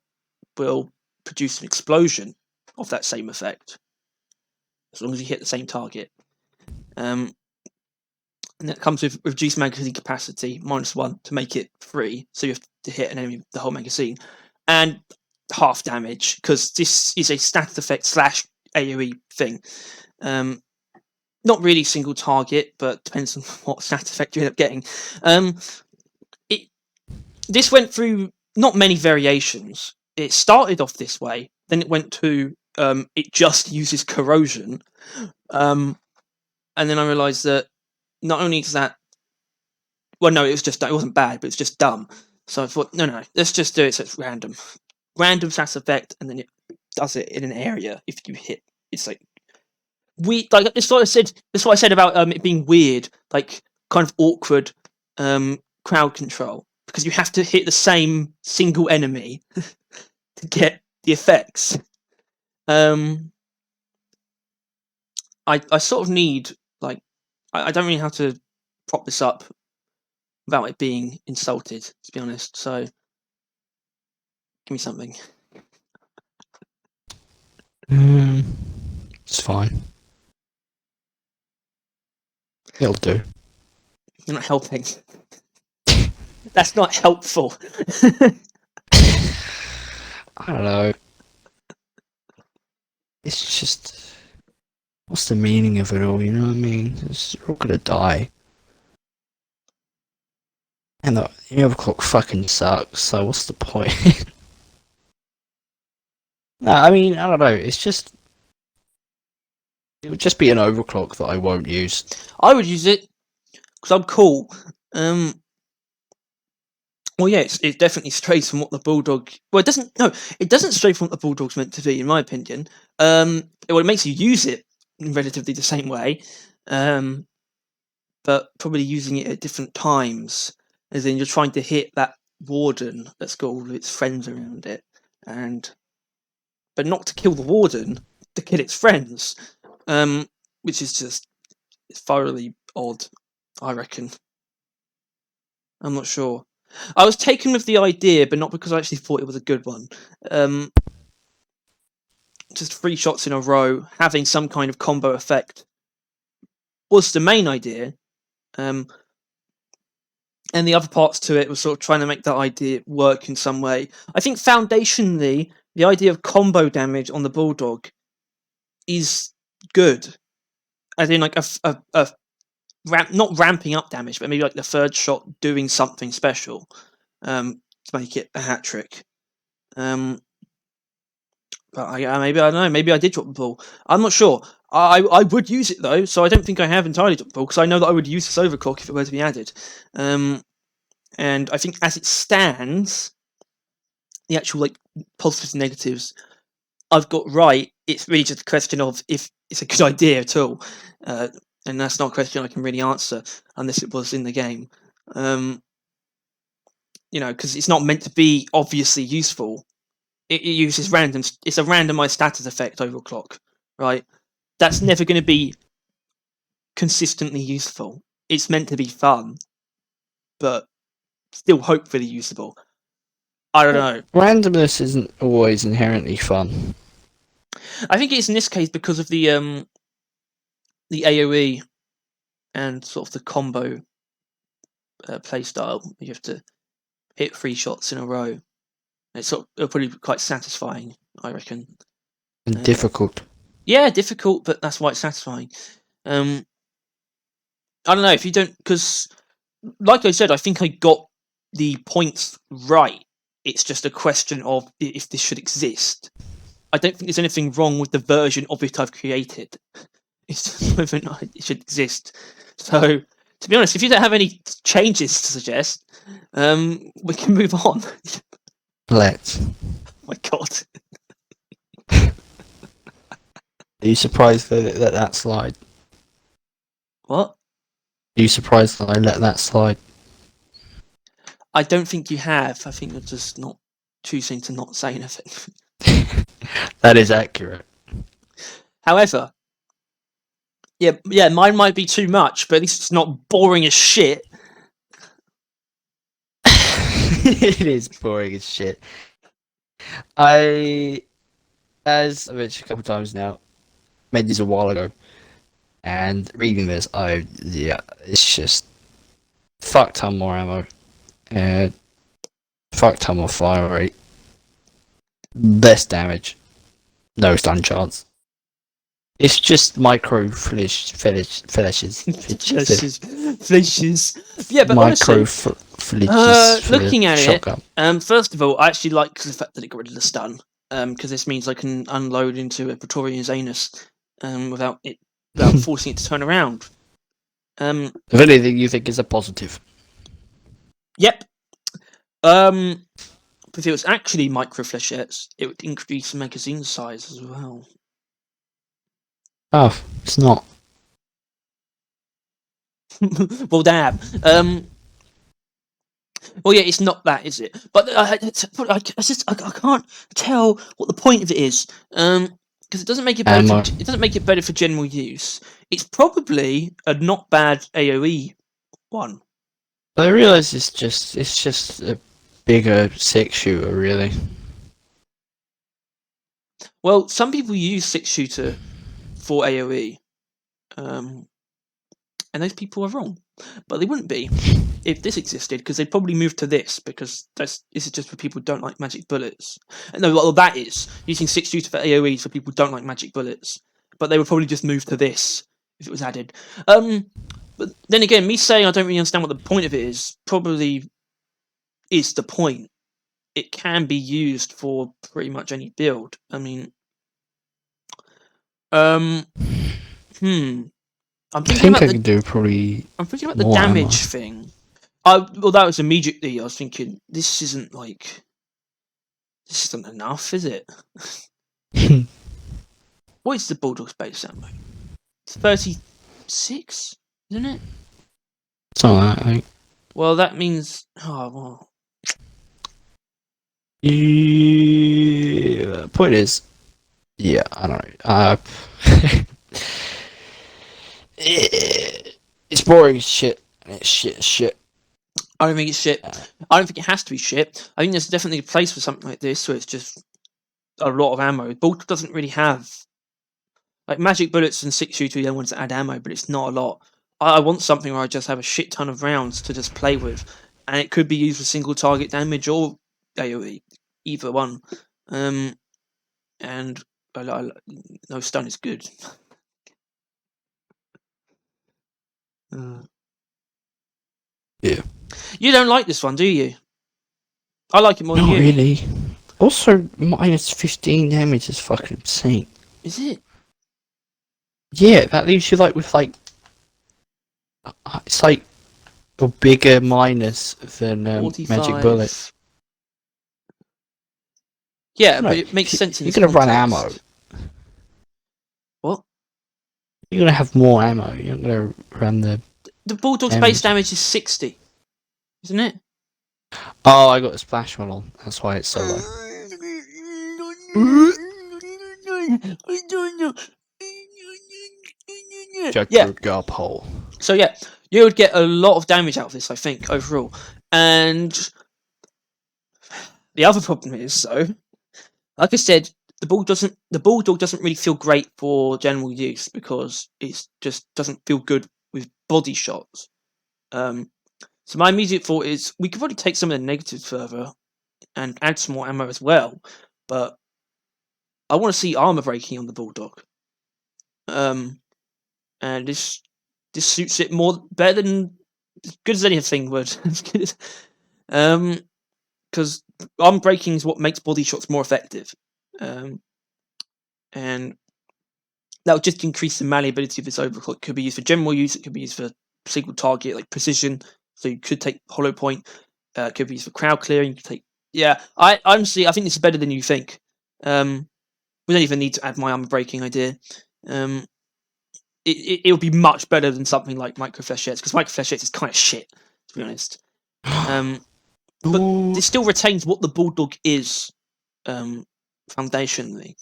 will produce an explosion of that same effect, as long as you hit the same target. And that comes with reduced magazine capacity, -1 to make it 3, so you have to hit an enemy the whole magazine, and half damage, because this is a status effect / AoE thing. Not really single target, but depends on what stat effect you end up getting. This went through not many variations. It started off this way, then it went to it just uses corrosion, and then I realised that not only is that, well, no, it wasn't bad, but it's just dumb. So I thought, no, let's just do it so it's random stat effect, and then it does it in an area if you hit. It's like that's what I said about it being weird, like kind of awkward crowd control, because you have to hit the same single enemy to get the effects. I sort of need, like, I don't really have to prop this up without it being insulted, to be honest. So give me something. It's fine. It'll do. You're not helping. That's not helpful. I don't know. It's just... what's the meaning of it all, you know what I mean? You're all gonna die. And the overclock fucking sucks, so what's the point? No, I mean, I don't know, it's just... it would just be an overclock that I won't use. I would use it, because I'm cool. Well, yeah, it definitely strays from what the Bulldog... well, it doesn't stray from what the Bulldog's meant to be, in my opinion. It makes you use it in relatively the same way, but probably using it at different times, as in you're trying to hit that warden that's got all of its friends around it, but not to kill the warden, to kill its friends, which is just thoroughly odd, I reckon. I'm not sure. I was taken with the idea, but not because I actually thought it was a good one. just 3 shots in a row, having some kind of combo effect, was the main idea. And the other parts to it was sort of trying to make that idea work in some way. I think foundationally, the idea of combo damage on the Bulldog is good. As in, like, not ramping up damage, but maybe like the third shot doing something special to make it a hat trick. But maybe I don't know. Maybe I did drop the ball. I'm not sure. I would use it though, so I don't think I have entirely dropped the ball because I know that I would use this overclock if it were to be added. And I think as it stands, the actual like positives and negatives I've got right. It's really just a question of if it's a good idea at all, and that's not a question I can really answer unless it was in the game. Because it's not meant to be obviously useful. It uses random. It's a randomized status effect overclock, right? That's never going to be consistently useful. It's meant to be fun, but still hopefully usable. I don't know. Randomness isn't always inherently fun. I think it's in this case because of the AoE and sort of the combo playstyle. You have to hit 3 shots in a row. It'll probably be quite satisfying, I reckon. And difficult. Yeah, difficult, but that's why it's satisfying. I don't know if you don't, because like I said, I think I got the points right. It's just a question of if this should exist. I don't think there's anything wrong with the version of it I've created. It's just whether or not it should exist. So, to be honest, if you don't have any changes to suggest, we can move on. Let's. Oh my god. Are you surprised that I let that slide? What? Are you surprised that I let that slide? I don't think you have. I think you're just not choosing to not say anything. That is accurate. However, yeah, mine might be too much, but at least it's not boring as shit. It is boring as shit. As I mentioned a couple times now, made this a while ago, and reading this, it's just fuck ton more ammo, fuck ton more fire rate, less damage, no stun chance. It's just micro finishes. Yeah, but honestly, looking at shotgun. it, first of all, I actually like the fact that it got rid of the stun, because this means I can unload into a Praetorian's anus, without forcing it to turn around. If anything, you think is a positive. Yep. But if it was actually micro flechettes, it would increase magazine size as well. Oh, it's not. Well, damn. Well, yeah, it's not that, is it? But I can't tell what the point of it is. Because it doesn't make it better. It doesn't make it better for general use. It's probably a not bad AOE one. I realise it's just a bigger 6-shooter, really. Well, some people use 6-shooter for AOE, and those people are wrong. But they wouldn't be if this existed, because they'd probably move to this, because this is just for people who don't like magic bullets. No, well, that is using 6-shooter for AOE for people who don't like magic bullets. But they would probably just move to this if it was added. But then again, me saying I don't really understand what the point of it is probably is the point. It can be used for pretty much any build. I mean, I'm thinking I can do probably. I'm thinking about the damage thing. Well, that was immediately. I was thinking this isn't enough, is it? What is the Bulldog's base ammo? It's 36, isn't it? Something like that, I think. Well, that means. Oh well. Yeah, point is, yeah, I don't know. It's boring as shit. It's shit. I don't think it's shit. I don't think it has to be shit. I think there's definitely a place for something like this where it's just a lot of ammo. Bulldog doesn't really have like magic bullets and 6-shooter are the only ones that add ammo, but it's not a lot. I want something where I just have a shit ton of rounds to just play with, and it could be used for single target damage or AoE, either one. And no stun is good. Yeah. You don't like this one, do you? I like it more than Not you. really. Also, minus 15 damage is fucking insane. Is it? Yeah, that leaves you like with like it's like a bigger minus than magic bullet. Yeah, No, but it makes sense in you're this gonna run context. ammo. What? You're gonna have more ammo. You're not gonna run the. The Bulldog's damage. base damage is 60, isn't it? Oh, I got a splash one on. That's why it's so low. Yeah. Hole. So yeah, you would get a lot of damage out of this, I think, overall. And the other problem is, though, like I said, the Bulldog doesn't really feel great for general use because it just doesn't feel good with body shots. So my immediate thought is we could probably take some of the negatives further and add some more ammo as well, but I want to see armor breaking on the Bulldog. And this suits it better than as good as anything would. Because armor breaking is what makes body shots more effective. And that would just increase the malleability of this overclock. It could be used for general use, it could be used for single target, like precision. So you could take hollow point. It could be used for crowd clearing. You could take. Yeah, I think this is better than you think. We don't even need to add my armor breaking idea. It would be much better than something like micro flechettes, because micro flechettes is kind of shit, to be honest. But it still retains what the Bulldog is, foundationally.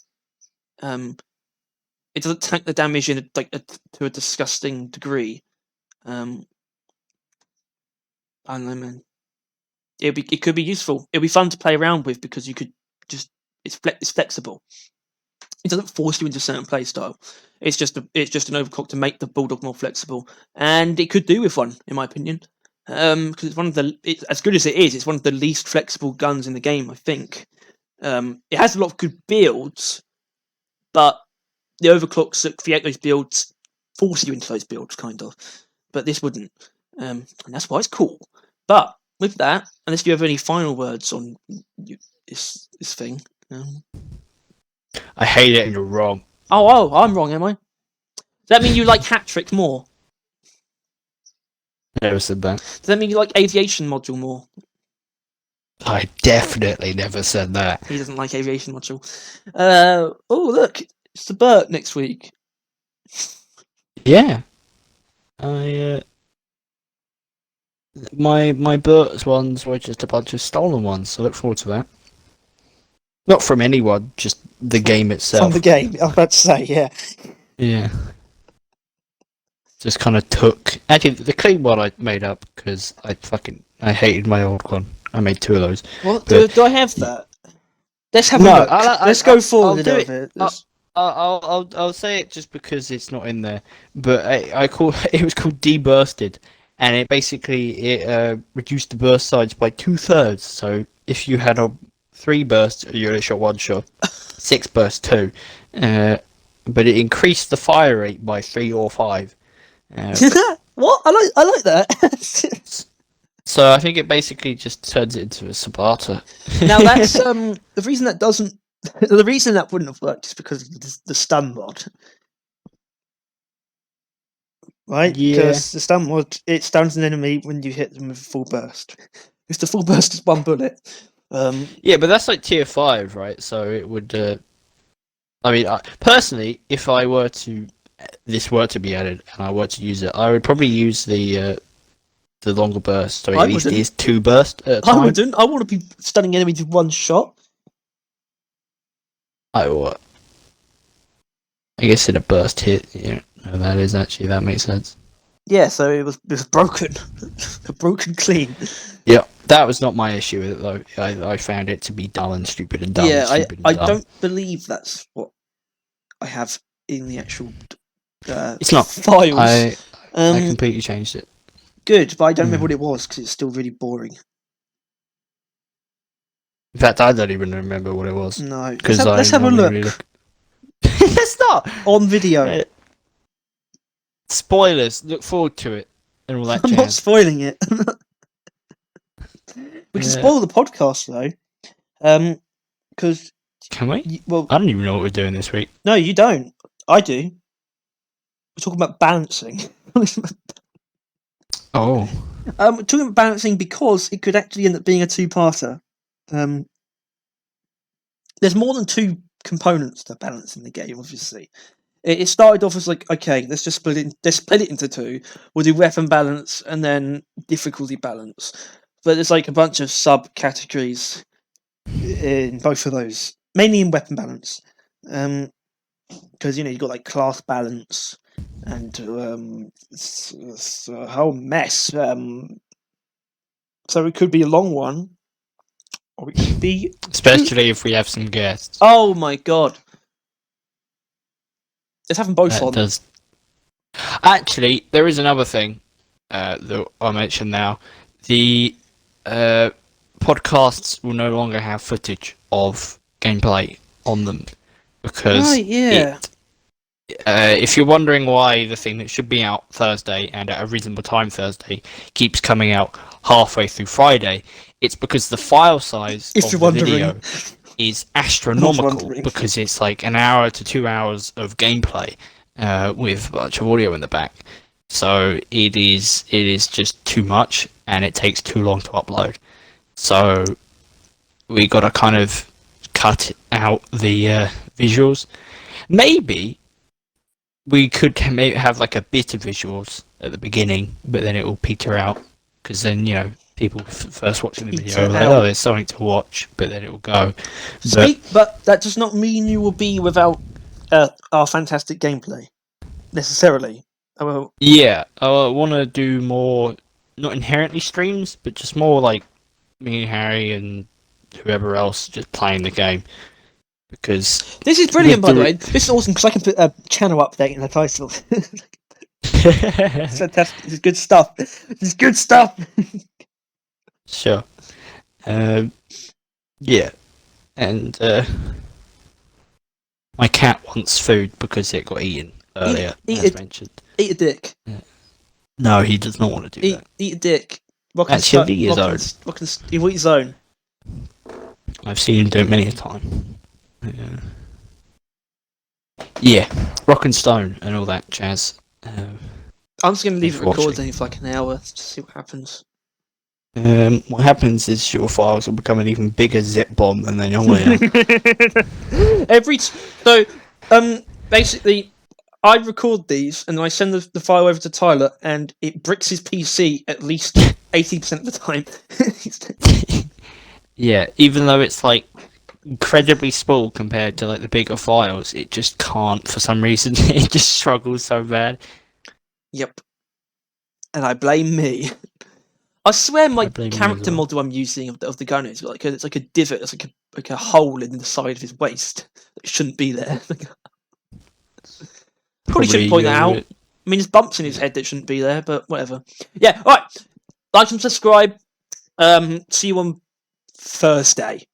It doesn't tank the damage to a disgusting degree. I don't know, man. It could be useful. It'd be fun to play around with because you could just it's flexible. It doesn't force you into a certain play style. It's just an overclock to make the Bulldog more flexible, and it could do with one, in my opinion. Because it's one of as good as it is, it's one of the least flexible guns in the game, I think. It has a lot of good builds, but the overclocks that create those builds force you into those builds, kind of. But this wouldn't, and that's why it's cool. But with that, unless you have any final words on this thing. I hate it and you're wrong. Oh, I'm wrong, am I? Does that mean you like Hat Trick more? Never said that. Does that mean you like Aviation Module more? I definitely never said that. He doesn't like Aviation Module. Oh, look, it's the Burt next week. Yeah. My Burt's ones were just a bunch of stolen ones, so I look forward to that. Not from anyone, just the game itself. From the game, I was about to say, yeah. Yeah. Just kind of took. Actually, the clean one I made up because I hated my old one. I made 2 of those. What? Do I have that? Let's have a look. Let's go forward a bit. I'll say it just because it's not in there. But it was called Debursted, and it basically reduced the burst size by 2/3. So if you had a 3 burst, you only shot 1 shot. 6 burst 2. But it increased the fire rate by 3 or 5. What? I like that. So I think it basically just turns it into a Sabata. Now that's the reason that doesn't. The reason that wouldn't have worked is because of the stun mod, right? Yeah. Because the stun mod, it stuns an enemy when you hit them with full burst. If the full burst is 1 bullet. Yeah, but that's like tier 5, right? So it would. I mean, personally, if this were to be added and I were to use it, I would probably use the longer burst. So at least it is 2 bursts at a time. I wouldn't. I want to be stunning enemies with 1 shot. I guess in a burst hit, that makes sense. Yeah, so it was broken. A broken clean. Yeah, That was not my issue with it though. I found it to be dull and stupid and dumb. Yeah, and stupid I and dumb. don't believe that's what I have in the actual It's not files. I completely changed it. Good, but I don't remember what it was because it's still really boring. In fact, I don't even remember what it was. No, because let's have a look. Let's not On video. Spoilers. Look forward to it and all that. I'm not spoiling it. We can spoil the podcast though, because can we? Well, I don't even know what we're doing this week. No, you don't. I do. We're talking about balancing. Oh. We're talking about balancing because it could actually end up being a two-parter. There's more than two components to balancing the game, obviously. It started off as like, okay, let's split it into two. We'll do weapon balance and then difficulty balance. But there's like a bunch of subcategories in both of those, mainly in weapon balance. Because you've got like class balance and it's a whole mess. So it could be a long one, or it could be especially if we have some guests. Oh my god! Let's have them both on. Does. Actually, there is another thing that I'll mention now. The podcasts will no longer have footage of gameplay on them because if you're wondering why the thing that should be out Thursday and at a reasonable time Thursday keeps coming out halfway through Friday, it's because the file size of the video is astronomical because it's like an hour to 2 hours of gameplay with a bunch of audio in the back. So it is just too much and it takes too long to upload. So we got to kind of cut out the visuals. Maybe we could maybe have like a bit of visuals at the beginning, but then it will peter out because then people first watching the video are like, oh, there's something to watch, but then it will go. But that does not mean you will be without our fantastic gameplay necessarily. Yeah, I want to do more, not inherently streams, but just more like me and Harry and whoever else just playing the game. Because this is brilliant, by the way. This is awesome because I can put a channel update in the title. It's fantastic. This is good stuff. This is good stuff. Sure. Yeah. And my cat wants food because it got eaten earlier, as mentioned. Eat a dick. No, he does not want to do that. Eat a dick. He'll eat his own. He'll eat his own. I've seen him do it many a time. Yeah, Rock and Stone and all that jazz. I'm just going to leave it recording for like an hour to see what happens. What happens is your files will become an even bigger zip bomb than they normally are. Basically, I record these and I send the file over to Tyler, and it bricks his PC at least 80% of the time. Yeah, even though it's like incredibly small compared to like the bigger files, it just can't for some reason. It just struggles so bad. Yep. And I blame me. I swear my character model I'm using of the gun is like it's like a divot, it's like a hole in the side of his waist that shouldn't be there. Probably shouldn't point that out. I mean, there's bumps in his head that shouldn't be there, but whatever. Yeah, alright. Like and subscribe. See you on Thursday.